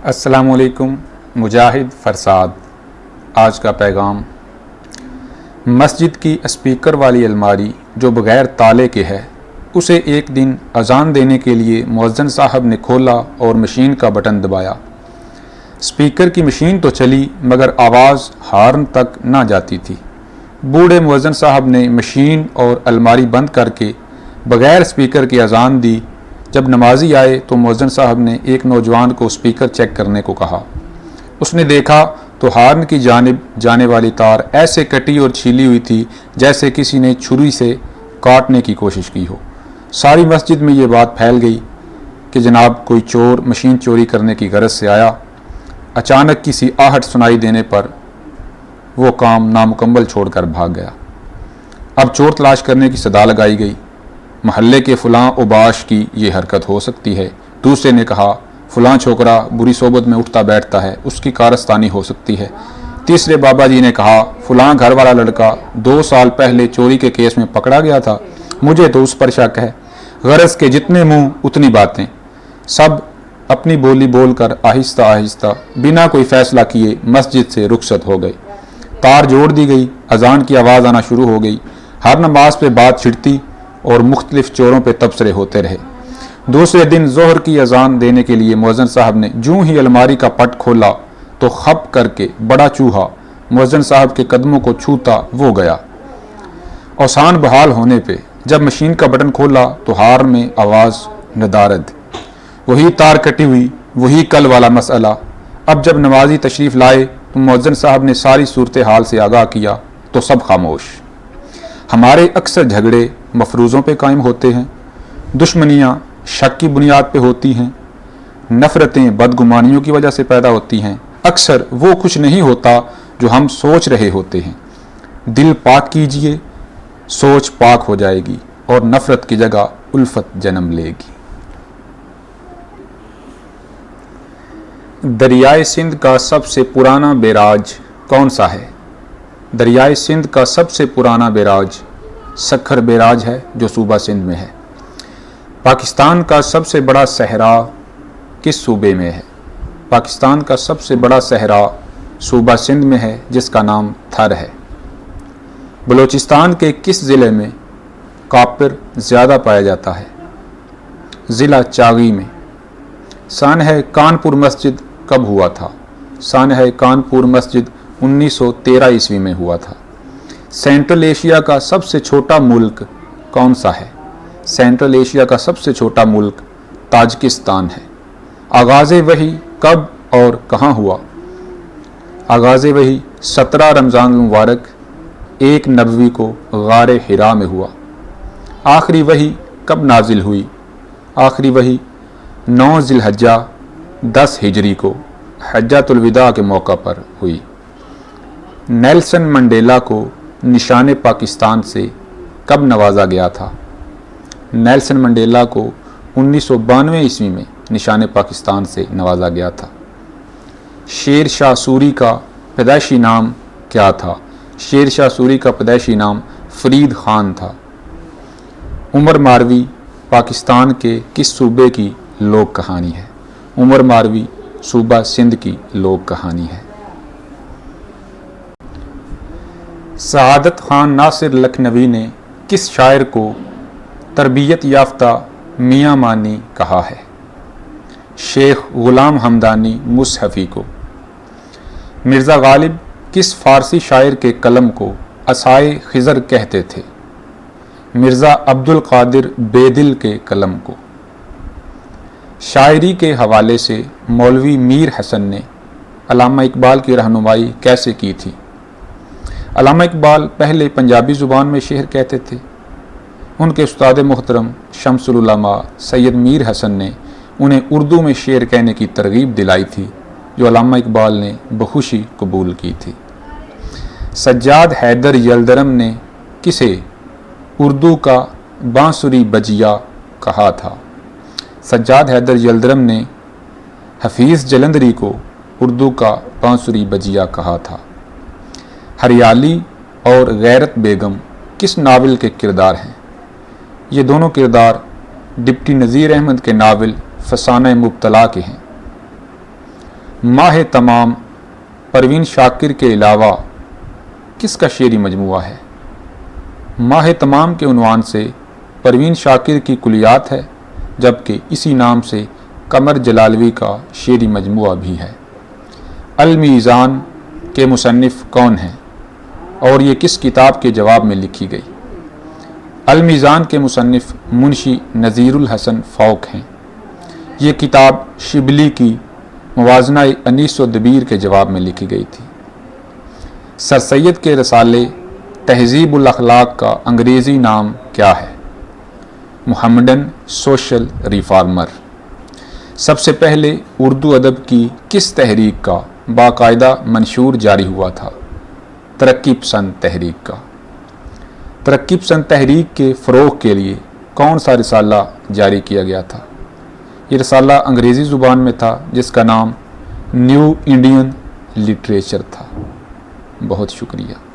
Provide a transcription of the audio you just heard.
السلام علیکم. مجاہد فرساد. آج کا پیغام: مسجد کی اسپیکر والی الماری جو بغیر تالے کے ہے، اسے ایک دن اذان دینے کے لیے مؤذن صاحب نے کھولا اور مشین کا بٹن دبایا. اسپیکر کی مشین تو چلی مگر آواز ہارن تک نہ جاتی تھی. بوڑھے مؤذن صاحب نے مشین اور الماری بند کر کے بغیر اسپیکر کی اذان دی. جب نمازی آئے تو مؤذن صاحب نے ایک نوجوان کو اسپیکر چیک کرنے کو کہا. اس نے دیکھا تو ہارن کی جانب جانے والی تار ایسے کٹی اور چھیلی ہوئی تھی جیسے کسی نے چھری سے کاٹنے کی کوشش کی ہو. ساری مسجد میں یہ بات پھیل گئی کہ جناب کوئی چور مشین چوری کرنے کی غرض سے آیا. اچانک کسی آہٹ سنائی دینے پر وہ کام نامکمل چھوڑ کر بھاگ گیا. اب چور تلاش کرنے کی صدا لگائی گئی. محلے کے فلاں اوباش کی یہ حرکت ہو سکتی ہے. دوسرے نے کہا فلاں چھوکرا بری صحبت میں اٹھتا بیٹھتا ہے، اس کی کارستانی ہو سکتی ہے. تیسرے بابا جی نے کہا فلاں گھر والا لڑکا 2 سال پہلے چوری کے کیس میں پکڑا گیا تھا، مجھے تو اس پر شک ہے. غرض کے جتنے منہ اتنی باتیں. سب اپنی بولی بول کر آہستہ آہستہ بنا کوئی فیصلہ کیے مسجد سے رخصت ہو گئے. تار جوڑ دی گئی. اذان کی آواز آنا شروع ہو گئی. ہر نماز پہ بات چھڑتی اور مختلف چوروں پہ تبصرے ہوتے رہے. دوسرے دن ظہر کی اذان دینے کے لیے مؤذن صاحب نے جوں ہی الماری کا پٹ کھولا تو خپ کر کے بڑا چوہا مؤذن صاحب کے قدموں کو چھوتا وہ گیا. اوسان بحال ہونے پہ جب مشین کا بٹن کھولا تو ہار میں آواز ندارد. وہی تار کٹی ہوئی، وہی کل والا مسئلہ. اب جب نمازی تشریف لائے تو مؤذن صاحب نے ساری صورتحال سے آگاہ کیا تو سب خاموش. ہمارے اکثر جھگڑے مفروضوں پہ قائم ہوتے ہیں، دشمنیاں شک کی بنیاد پہ ہوتی ہیں، نفرتیں بدگمانیوں کی وجہ سے پیدا ہوتی ہیں. اکثر وہ کچھ نہیں ہوتا جو ہم سوچ رہے ہوتے ہیں. دل پاک کیجئے، سوچ پاک ہو جائے گی اور نفرت کی جگہ الفت جنم لے گی. دریائے سندھ کا سب سے پرانا بیراج کون سا ہے؟ دریائے سندھ کا سب سے پرانا بیراج سکھر بیراج ہے جو صوبہ سندھ میں ہے. پاکستان کا سب سے بڑا صحرا کس صوبے میں ہے؟ پاکستان کا سب سے بڑا صحرا صوبہ سندھ میں ہے جس کا نام تھر ہے. بلوچستان کے کس ضلع میں کاپر زیادہ پایا جاتا ہے؟ ضلع چاغی میں. سانحہ کانپور مسجد کب ہوا تھا؟ سانحہ کانپور مسجد 1913 عیسوی میں ہوا تھا. سینٹرل ایشیا کا سب سے چھوٹا ملک کون سا ہے؟ سینٹرل ایشیا کا سب سے چھوٹا ملک تاجکستان ہے. آغاز وحی کب اور کہاں ہوا؟ آغاز وحی 17 رمضان المبارک 1 نبوی کو غار حرا میں ہوا. آخری وحی کب نازل ہوئی؟ آخری وحی 9 ذی الحجہ 10 ہجری کو حجۃ الوداع کے موقع پر ہوئی. نیلسن منڈیلا کو نشان پاکستان سے کب نوازا گیا تھا؟ نیلسن منڈیلا کو 1992 عیسوی میں نشان پاکستان سے نوازا گیا تھا. شیر شاہ سوری کا پیدائشی نام کیا تھا؟ شیر شاہ سوری کا پیدائشی نام فرید خان تھا. عمر ماروی پاکستان کے کس صوبے کی لوک کہانی ہے؟ عمر ماروی صوبہ سندھ کی لوک کہانی ہے. سعادت خان ناصر لکھنوی نے کس شاعر کو تربیت یافتہ میاں مانی کہا ہے؟ شیخ غلام حمدانی مصحفی کو. مرزا غالب کس فارسی شاعر کے قلم کو عصائے خضر کہتے تھے؟ مرزا عبد القادر بیدل کے قلم کو. شاعری کے حوالے سے مولوی میر حسن نے علامہ اقبال کی رہنمائی کیسے کی تھی؟ علامہ اقبال پہلے پنجابی زبان میں شعر کہتے تھے. ان کے استاد محترم شمس العلماء سید میر حسن نے انہیں اردو میں شعر کہنے کی ترغیب دلائی تھی جو علامہ اقبال نے بخوشی قبول کی تھی. سجاد حیدر یلدرم نے کسے اردو کا بانسری بجیا کہا تھا؟ سجاد حیدر یلدرم نے حفیظ جلندری کو اردو کا بانسری بجیا کہا تھا. ہریالی اور غیرت بیگم کس ناول کے کردار ہیں؟ یہ دونوں کردار ڈپٹی نذیر احمد کے ناول فسانہ مبتلا کے ہیں. ماہ تمام پروین شاکر کے علاوہ کس کا شعری مجموعہ ہے؟ ماہ تمام کے عنوان سے پروین شاکر کی کلیات ہے، جبکہ اسی نام سے قمر جلالوی کا شعری مجموعہ بھی ہے۔ المیزان کے مصنف کون ہیں اور یہ کس کتاب کے جواب میں لکھی گئی؟ المیزان کے مصنف منشی نذیر الحسن فوق ہیں۔ یہ کتاب شبلی کی موازنہ انیس و دبیر کے جواب میں لکھی گئی تھی۔ سر سید کے رسالے تہذیب الاخلاق کا انگریزی نام کیا ہے؟ محمدن سوشل ریفارمر۔ سب سے پہلے اردو ادب کی کس تحریک کا باقاعدہ منشور جاری ہوا تھا؟ ترقی پسند تحریک کا۔ ترقی پسند تحریک کے فروغ کے لیے کون سا رسالہ جاری کیا گیا تھا؟ یہ رسالہ انگریزی زبان میں تھا جس کا نام نیو انڈین لٹریچر تھا۔ بہت شکریہ۔